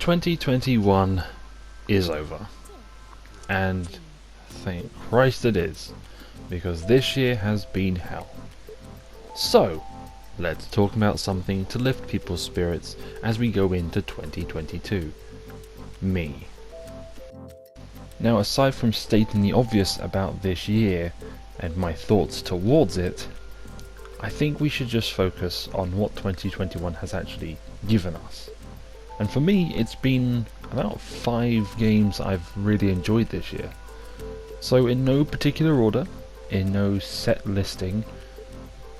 2021 is over, and thank Christ it is, because this year has been hell. So, let's talk about something to lift people's spirits as we go into 2022. Me. Now, aside from stating the obvious about this year and my thoughts towards it, I think we should just focus on what 2021 has actually given us. And for me, it's been about 5 games I've really enjoyed this year. So in no particular order, in no set listing,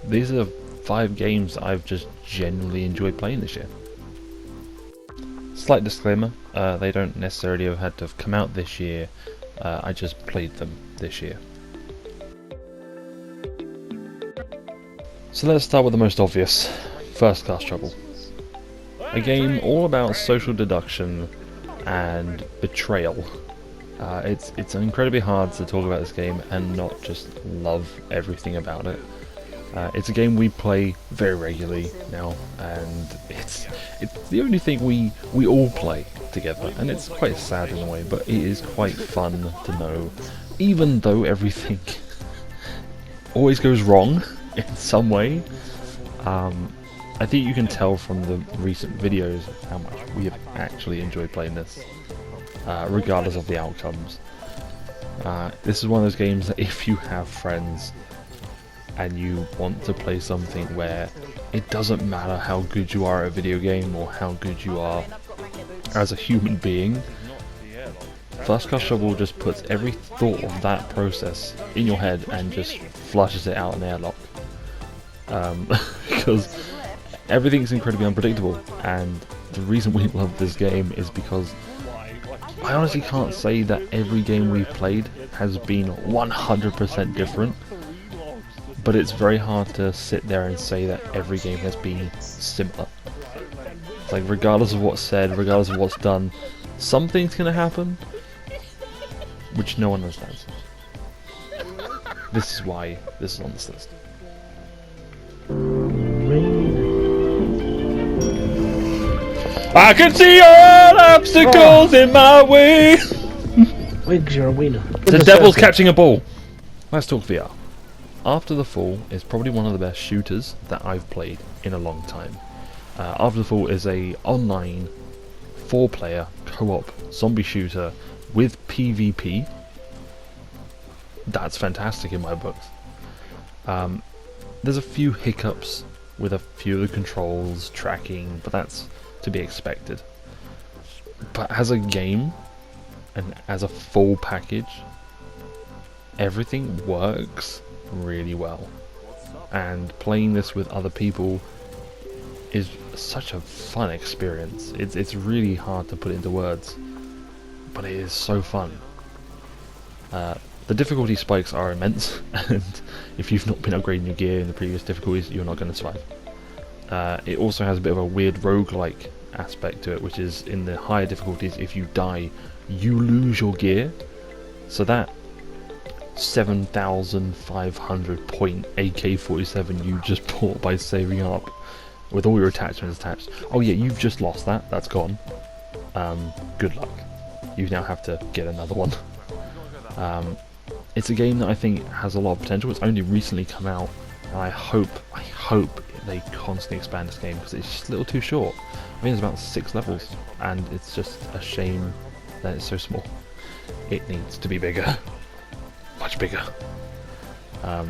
these are 5 games I've just genuinely enjoyed playing this year. Slight disclaimer, they don't necessarily have had to have come out this year, I just played them this year. So let's start with the most obvious, First Class Trouble. A game all about social deduction and betrayal. It's incredibly hard to talk about this game and not just love everything about it. It's a game we play very regularly now, and it's the only thing we all play together, and it's quite sad in a way, but it is quite fun to know, even though everything always goes wrong in some way. I think you can tell from the recent videos how much we have actually enjoyed playing this, regardless of the outcomes. This is one of those games that if you have friends and you want to play something where it doesn't matter how good you are at a video game or how good you are as a human being, First Class Trouble just puts every thought of that process in your head and just flushes it out in airlock. Because everything's incredibly unpredictable, and the reason we love this game is because I honestly can't say that every game we've played has been 100% different, but it's very hard to sit there and say that every game has been similar. Like, regardless of what's said, regardless of what's done, something's gonna happen which no one understands. This is why this is on this list. I can see all obstacles in my way. Wait, you're a winner. The devil's catching a ball. Let's talk VR. After the Fall is probably one of the best shooters that I've played in a long time. After the Fall is a online 4-player co-op zombie shooter with PvP. That's fantastic in my books. There's a few hiccups with a few of the controls, tracking, but that's to be expected. But as a game and as a full package, everything works really well, and playing this with other people is such a fun experience. It's really hard to put into words, but it is so fun. The difficulty spikes are immense, and if you've not been upgrading your gear in the previous difficulties, you're not going to survive. It also has a bit of a weird roguelike aspect to it, which is in the higher difficulties, if you die, you lose your gear. So that 7,500 point AK-47 you just bought by saving up with all your attachments attached, oh yeah, you've just lost that, that's gone. Good luck. You now have to get another one. It's a game that I think has a lot of potential. It's only recently come out, and I hope they constantly expand this game, because it's just a little too short. I think it's about 6 levels, and it's just a shame that it's so small. It needs to be bigger. Much bigger. I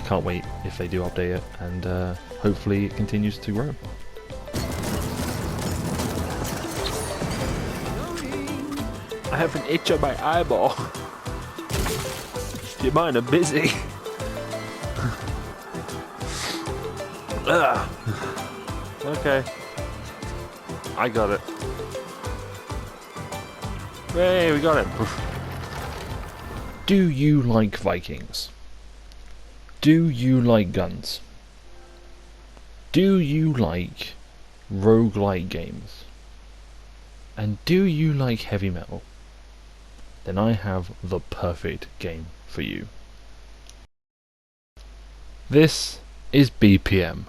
can't wait if they do update it, and hopefully it continues to grow. I have an itch on my eyeball. Do you mind? I'm busy. Okay. I got it. Hey, we got it. Do you like Vikings? Do you like guns? Do you like roguelike games? And do you like heavy metal? Then I have the perfect game for you. This is BPM,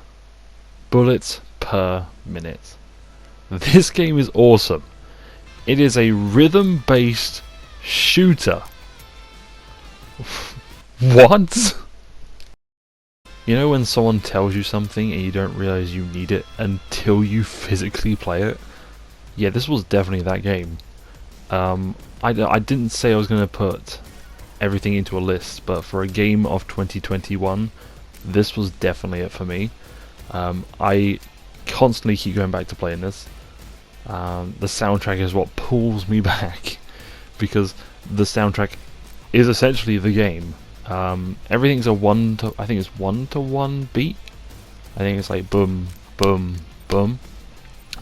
bullets per minute. This game is awesome. It is a rhythm-based shooter. What? You know when someone tells you something and you don't realise you need it until you physically play it? Yeah, this was definitely that game. I didn't say I was going to put everything into a list, but for a game of 2021, this was definitely it for me. I constantly keep going back to playing this. The soundtrack is what pulls me back, because the soundtrack is essentially the game. Everything's I think it's 1-to-1 beat. I think it's like boom, boom, boom.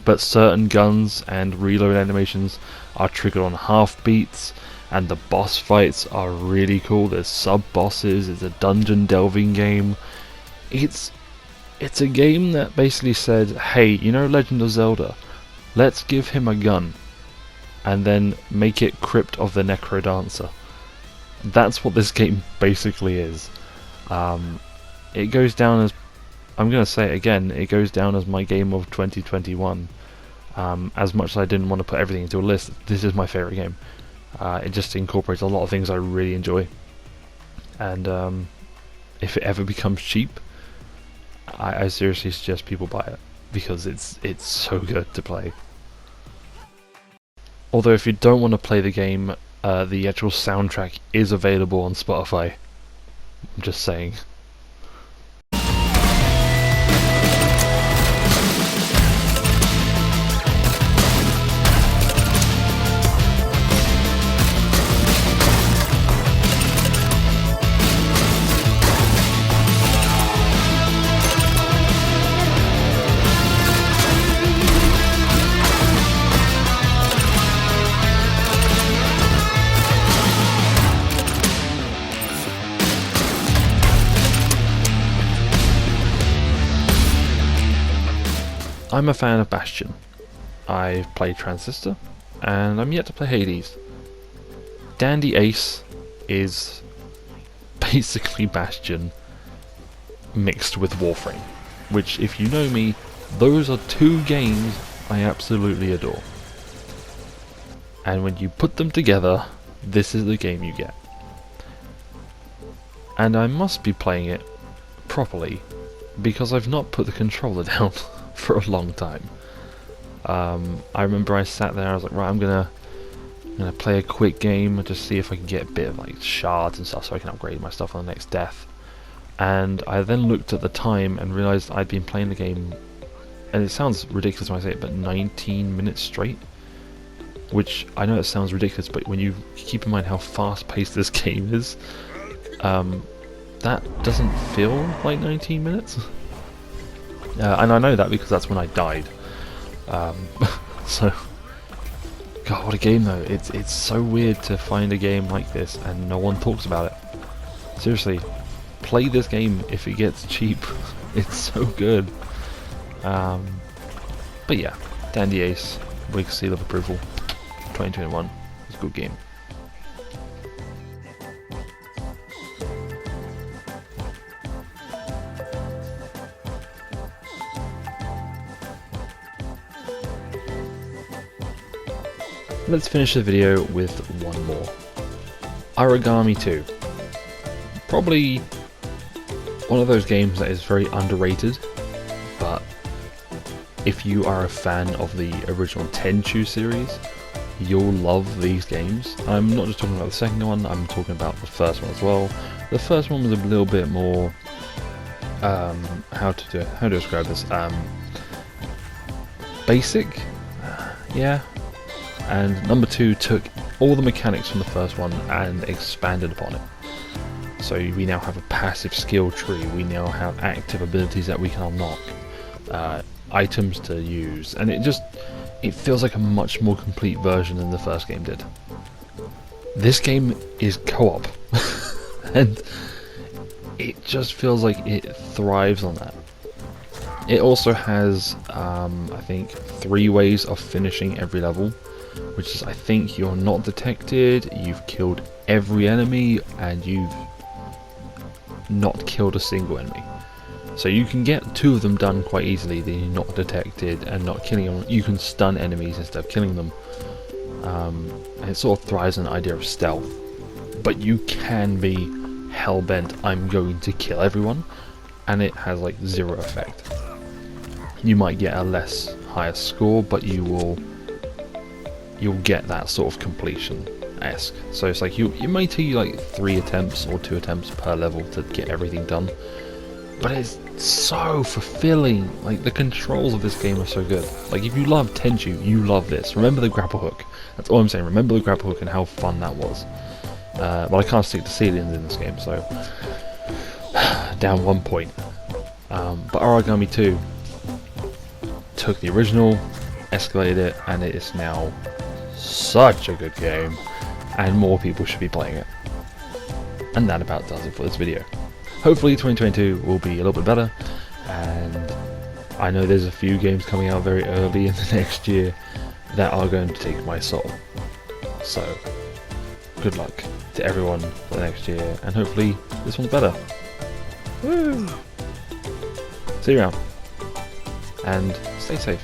But certain guns and reload animations are triggered on half beats, and the boss fights are really cool. There's sub-bosses, it's a dungeon delving game. It's a game that basically said, hey, you know Legend of Zelda? Let's give him a gun, and then make it Crypt of the Necrodancer. That's what this game basically is. It goes down as, I'm going to say it again, it goes down as my game of 2021. As much as I didn't want to put everything into a list, this is my favourite game. It just incorporates a lot of things I really enjoy. And if it ever becomes cheap, I seriously suggest people buy it, because it's so good to play. Although if you don't want to play the game, the actual soundtrack is available on Spotify. I'm just saying. I'm a fan of Bastion. I've played Transistor, and I'm yet to play Hades. Dandy Ace is basically Bastion mixed with Warframe, which, if you know me, those are two games I absolutely adore. And when you put them together, this is the game you get. And I must be playing it properly, because I've not put the controller down for a long time. I remember I sat there, I was like, right, I'm gonna play a quick game to see if I can get a bit of like shards and stuff so I can upgrade my stuff on the next death. And I then looked at the time and realised I'd been playing the game, and it sounds ridiculous when I say it, but 19 minutes straight. Which, I know it sounds ridiculous, but when you keep in mind how fast paced this game is, that doesn't feel like 19 minutes. And I know that because that's when I died. So, God, what a game though. It's so weird to find a game like this and no one talks about it. Seriously, play this game if it gets cheap. It's so good. But yeah, Dandy Ace, big seal of approval. 2021, it's a good game. Let's finish the video with one more. Aragami II. Probably one of those games that is very underrated, but if you are a fan of the original Tenchu series, you'll love these games. I'm not just talking about the second one, I'm talking about the first one as well. The first one was a little bit more, how to describe this, basic, yeah. And number 2 took all the mechanics from the first one and expanded upon it. So we now have a passive skill tree, we now have active abilities that we can unlock, items to use, and it feels like a much more complete version than the first game did. This game is co-op, and it just feels like it thrives on that. It also has, I think, 3 ways of finishing every level, which is, I think, you're not detected, you've killed every enemy, and you've not killed a single enemy. So you can get 2 of them done quite easily, then you're not detected and not killing them. You can stun enemies instead of killing them. and it sort of thrives on the idea of stealth. But you can be hell-bent, I'm going to kill everyone, and it has like zero effect. You might get a less higher score, but you'll get that sort of completion-esque. So it's like it may take you like 3 attempts or 2 attempts per level to get everything done, but it's so fulfilling. Like, the controls of this game are so good. Like, if you love Tenchu, you love this. Remember the grapple hook. That's all I'm saying. Remember the grapple hook and how fun that was. But I can't stick to ceilings in this game, so down 1 point. But Aragami II took the original, escalated it, and it is now such a good game, and more people should be playing it. And that about does it for this video. Hopefully 2022 will be a little bit better, and I know there's a few games coming out very early in the next year that are going to take my soul. So, good luck to everyone for the next year, and hopefully this one's better. Woo! See you around, and stay safe.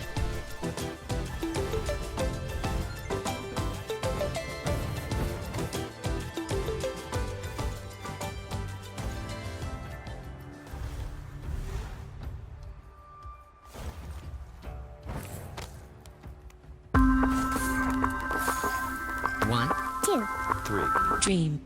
One, two, Three. dream.